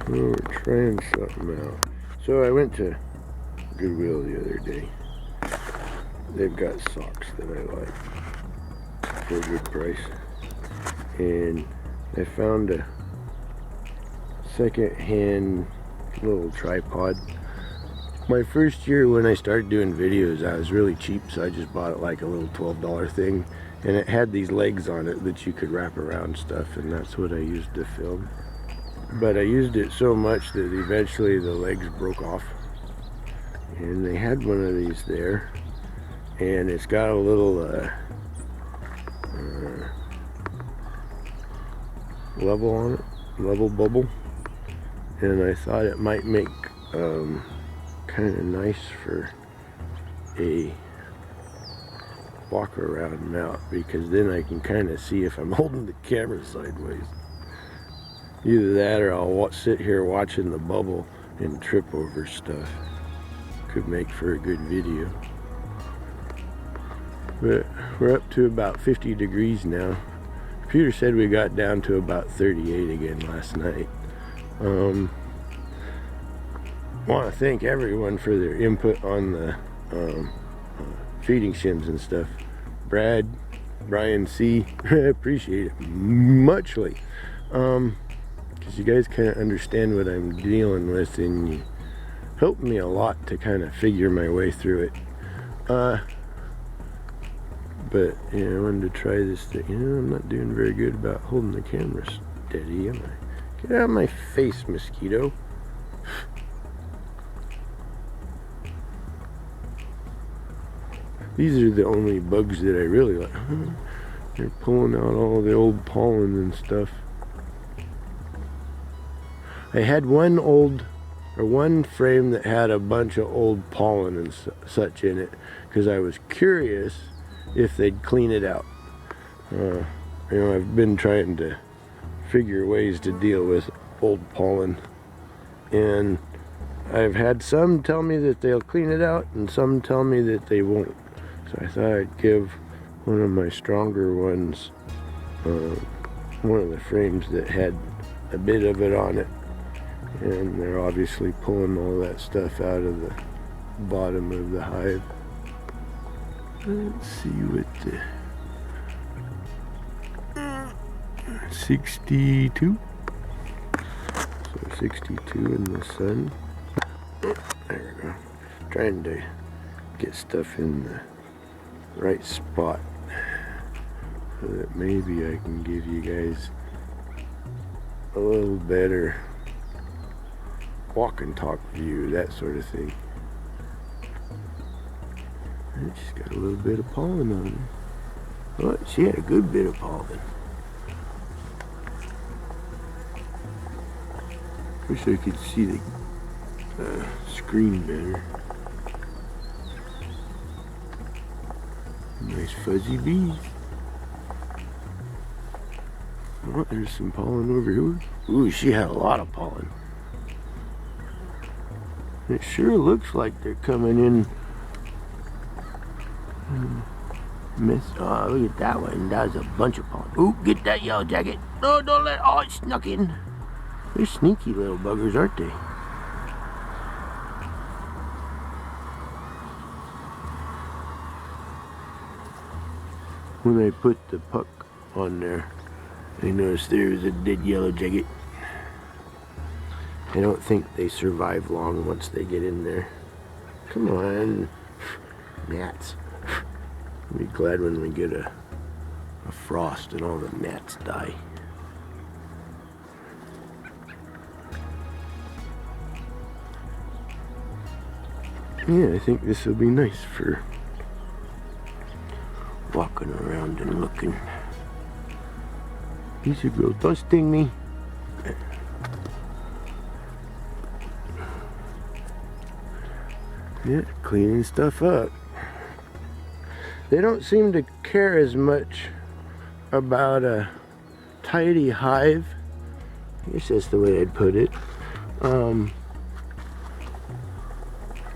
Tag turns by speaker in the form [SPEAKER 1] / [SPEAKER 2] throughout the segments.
[SPEAKER 1] We're trying something out. So I went to Goodwill the other day. They've got socks that I like for a good price. And I found a second-hand little tripod. My first year when I started doing videos, I was really cheap, so I just bought it like a little $12 thing. And it had these legs on it that you could wrap around stuff, and that's what I used to film. But I used it so much that eventually the legs broke off. And they had one of these there, and it's got a little level on it, level bubble. And I thought it might make kind of nice for a walk around mount, because then I can kind of see if I'm holding the camera sideways. Either that or I'll sit here watching the bubble and trip over stuff. Could make for a good video. But we're up to about 50 degrees now. Computer said we got down to about 38 again last night. Want to thank everyone for their input on the feeding shims and stuff. Brad, Brian C, appreciate it muchly. Because you guys kind of understand what I'm dealing with, and you helped me a lot to kind of figure my way through it. But yeah, I wanted to try this thing. You know, I'm not doing very good about holding the camera steady, am I? Get out of my face, mosquito. These are the only bugs that I really like. They're pulling out all the old pollen and stuff. I had one frame that had a bunch of old pollen and such in it, because I was curious if they'd clean it out. You know, I've been trying to figure ways to deal with old pollen, and I've had some tell me that they'll clean it out and some tell me that they won't. So I thought I'd give one of my stronger ones one of the frames that had a bit of it on it, and they're obviously pulling all that stuff out of the bottom of the hive. Let's see what the 62. So 62 in the sun. There we go. Trying to get stuff in the right spot so that maybe I can give you guys a little better walk and talk view, that sort of thing. And she's got a little bit of pollen on her. Oh, she had a good bit of pollen. Wish I could see the screen better. Nice fuzzy bees. Oh, there's some pollen over here. Ooh, she had a lot of pollen. It sure looks like they're coming in. Miss. Oh, look at that one. That was a bunch of pollen. Ooh, get that yellow jacket. No, don't let. Oh, it snuck in. They're sneaky little buggers, aren't they? When I put the puck on there, I noticed there was a dead yellow jacket. I don't think they survive long once they get in there. Come on, gnats. I'll be glad when we get a frost and all the gnats die. Yeah, I think this will be nice for walking around and looking. These are girls. Don't sting me. Yeah, cleaning stuff up. They don't seem to care as much about a tidy hive. I guess that's the way I'd put it.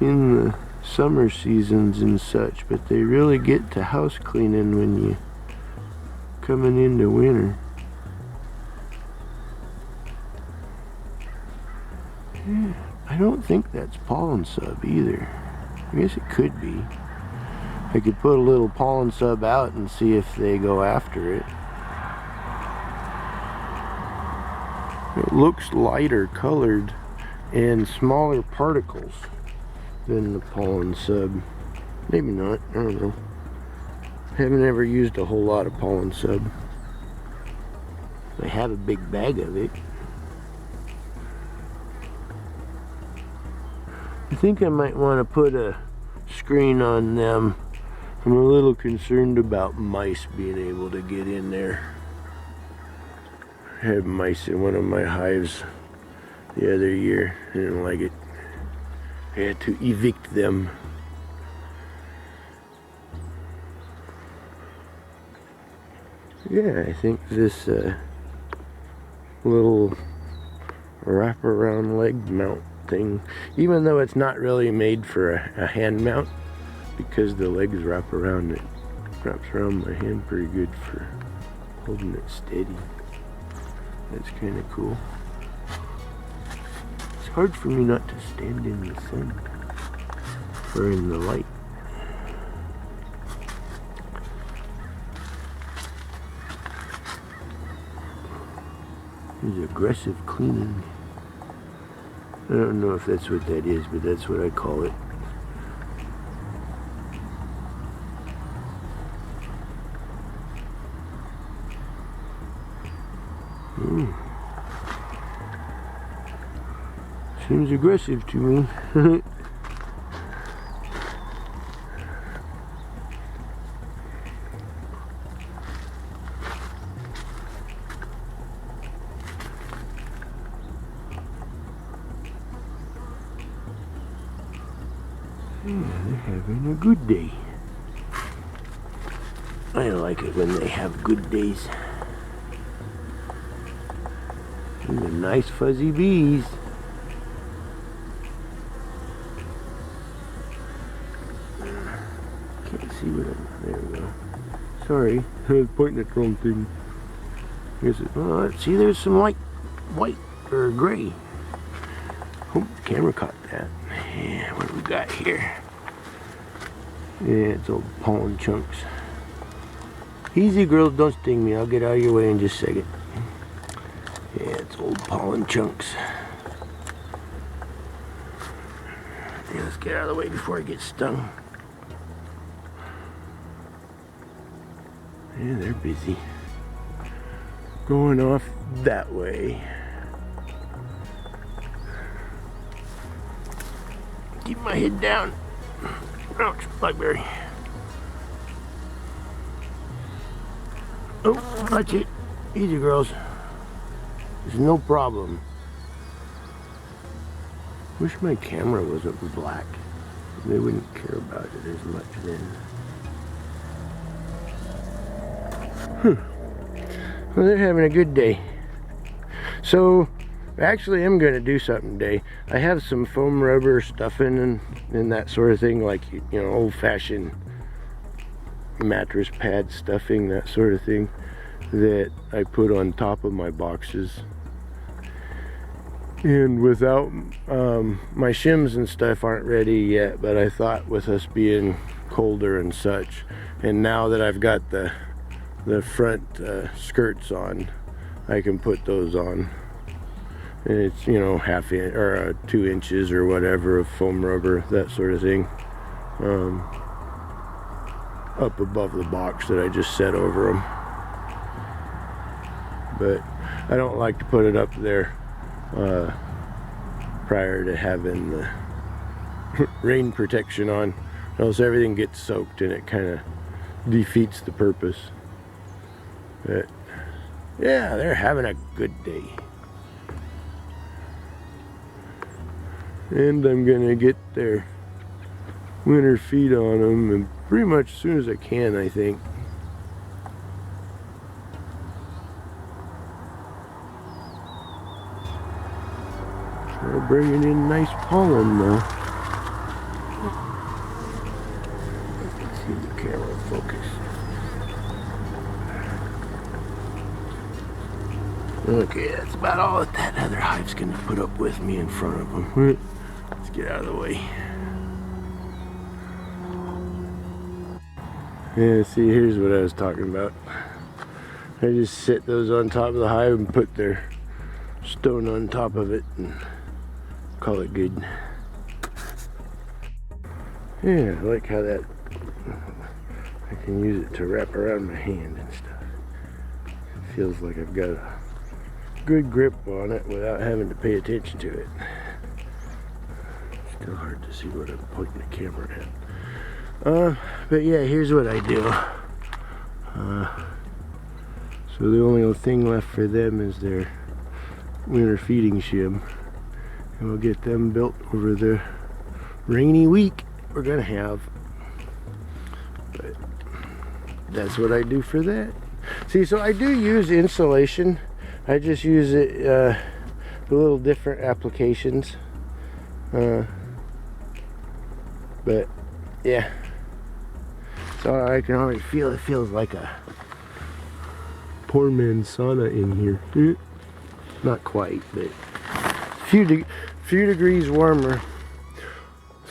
[SPEAKER 1] In the summer seasons and such, but they really get to house cleaning when you coming into winter. I don't think that's pollen sub either. I guess it could be. I could put a little pollen sub out and see if they go after it. It looks lighter colored and smaller particles than the pollen sub. Maybe not, I don't know. I haven't ever used a whole lot of pollen sub. I have a big bag of it. I think I might want to put a screen on them. I'm a little concerned about mice being able to get in there. I had mice in one of my hives the other year. I didn't like it. I had to evict them. Yeah, I think this little wraparound leg mount thing, even though it's not really made for a hand mount, because the legs wrap around it, wraps around my hand pretty good for holding it steady. That's kind of cool. It's hard for me not to stand in the sun or in the light. There's aggressive cleaning. I don't know if that's what that is, but that's what I call it. Seems aggressive to me. Yeah, they're having a good day. I like it when they have good days. These are nice fuzzy bees. Can't see what I'm... There we go. Sorry, I was pointing at the wrong thing. Oh, let's see, there's some white or gray. Hope the camera caught that. Yeah, what do we got here? Yeah, it's old pollen chunks. Easy, girls, don't sting me. I'll get out of your way in just a second. Yeah, it's old pollen chunks. Yeah, let's get out of the way before I get stung. Yeah, they're busy. Going off that way. Keep my head down. Ouch, blackberry. Oh, watch it. Easy, girls. There's no problem. Wish my camera wasn't black. They wouldn't care about it as much then. Well, they're having a good day. So, actually, I'm going to do something today. I have some foam rubber stuffing and that sort of thing, like, you know, old-fashioned mattress pad stuffing, that sort of thing, that I put on top of my boxes. And without, my shims and stuff aren't ready yet, but I thought with us being colder and such, and now that I've got the front skirts on, I can put those on. And it's, you know, half inch or 2 inches or whatever of foam rubber, that sort of thing, up above the box that I just set over them. But I don't like to put it up there prior to having the rain protection on, else everything gets soaked and it kind of defeats the purpose. But yeah, they're having a good day. And I'm gonna get their winter feed on them, and pretty much as soon as I can, I think. They're bringing in nice pollen now. Let's see the camera focus. Okay, that's about all that other hive's gonna put up with me in front of them. Let's get out of the way. Yeah, see, here's what I was talking about. I just sit those on top of the hive and put their stone on top of it and call it good. Yeah, I like how that I can use it to wrap around my hand and stuff. It feels like I've got a good grip on it without having to pay attention to it. Still hard to see what I'm pointing the camera at. But yeah, here's what I do. So the only thing left for them is their winter feeding shim. And we'll get them built over the rainy week we're gonna have. But that's what I do for that. See, so I do use insulation. I just use it a little different applications. But yeah. So I can already feel it feels like a poor man's sauna in here. Not quite, but few degrees warmer.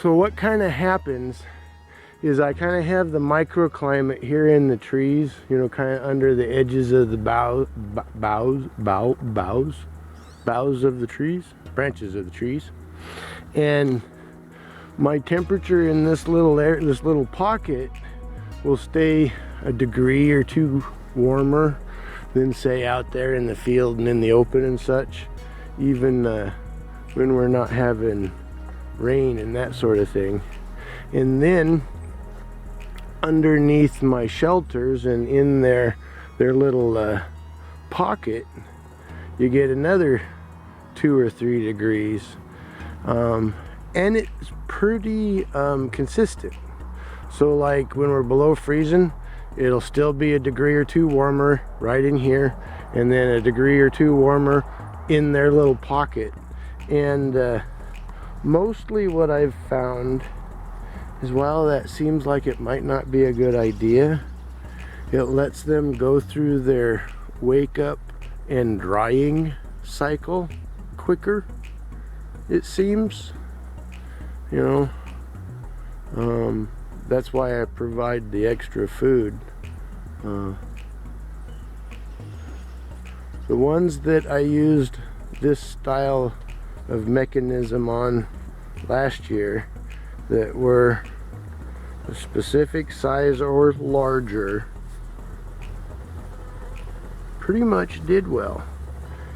[SPEAKER 1] So what kind of happens is I kind of have the microclimate here in the trees, you know, kind of under the edges of the boughs of the trees, branches of the trees, and my temperature in this little pocket will stay a degree or two warmer than say out there in the field and in the open and such, even when we're not having rain and that sort of thing. And then underneath my shelters and in their little pocket, you get another 2 or 3 degrees, and it's pretty consistent. So like when we're below freezing, it'll still be a degree or 2 warmer right in here, and then a degree or 2 warmer in their little pocket. And mostly what I've found is, while that seems like it might not be a good idea, it lets them go through their wake up and drying cycle quicker, it seems, you know. That's why I provide the extra food. The ones that I used this style of mechanism on last year that were a specific size or larger pretty much did well,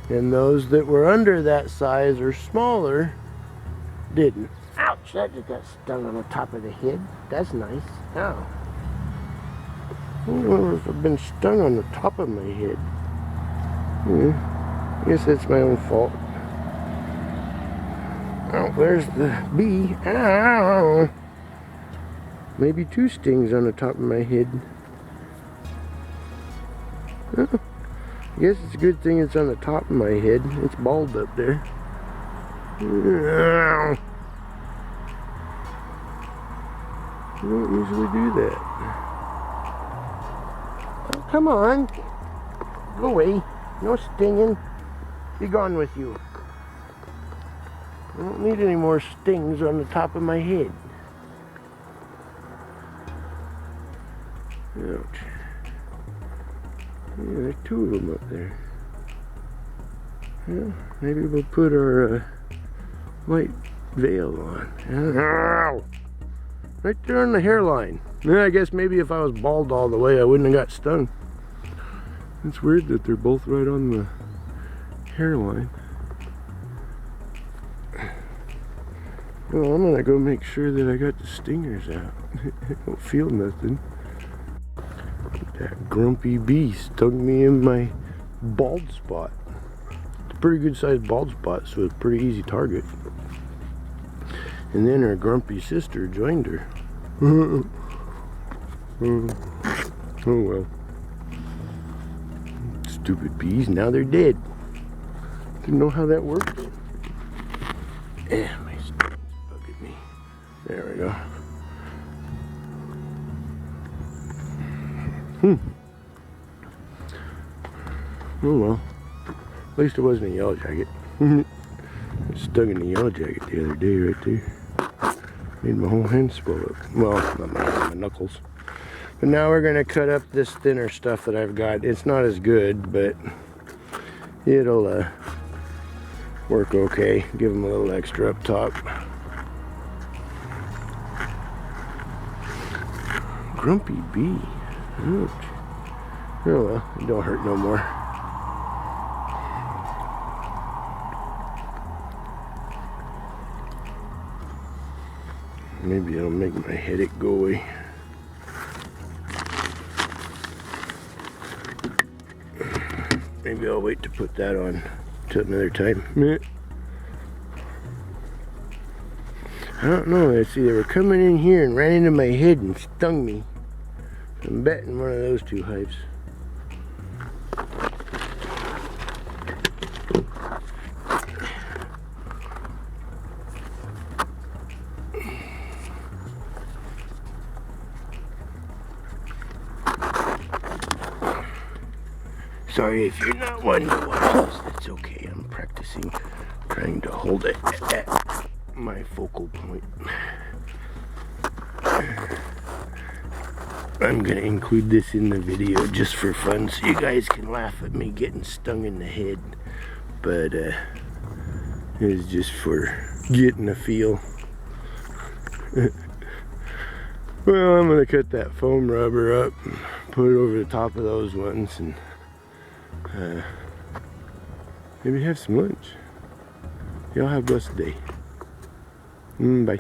[SPEAKER 1] and those that were under that size or smaller didn't. Ouch, that just got stung on the top of the head. That's nice. Ow. I wonder if I've been stung on the top of my head. I guess that's my own fault. Oh, there's the bee. Ow. Maybe 2 stings on the top of my head. Oh, I guess it's a good thing it's on the top of my head. It's bald up there. Ow. I don't usually do that. Oh, come on. Go away. No stinging. Be gone with you. I don't need any more stings on the top of my head. Ouch. Yeah, there's 2 of them up there. Well, maybe we'll put our white veil on. Ow! Right there on the hairline. Yeah, I guess maybe if I was bald all the way, I wouldn't have got stung. It's weird that they're both right on the hairline. Well, I'm gonna go make sure that I got the stingers out. I don't feel nothing. That grumpy bee stung me in my bald spot. It's a pretty good sized bald spot, so it's a pretty easy target. And then her grumpy sister joined her. Oh well. Stupid bees, now they're dead. Didn't know how that worked. My stomach's bugging me. There we go. Oh well. At least it wasn't a yellow jacket. I was stung in the yellow jacket the other day right there. Made my whole hand swell up. Well, not my knuckles. But now we're going to cut up this thinner stuff that I've got. It's not as good, but it'll work okay. Give them a little extra up top. Grumpy bee. Ouch. Oh well, it don't hurt no more. Maybe it'll make my headache go away. Maybe I'll wait to put that on till another time. I don't know. Let's see, they were coming in here and ran into my head and stung me. I'm betting one of those two hives. Sorry if you're not one to watch this, that's okay. I'm practicing trying to hold it at my focal point. I'm gonna include this in the video just for fun so you guys can laugh at me getting stung in the head. But it's just for getting a feel. Well, I'm gonna cut that foam rubber up, put it over the top of those ones, and maybe have some lunch. Y'all have a blessed day. Bye.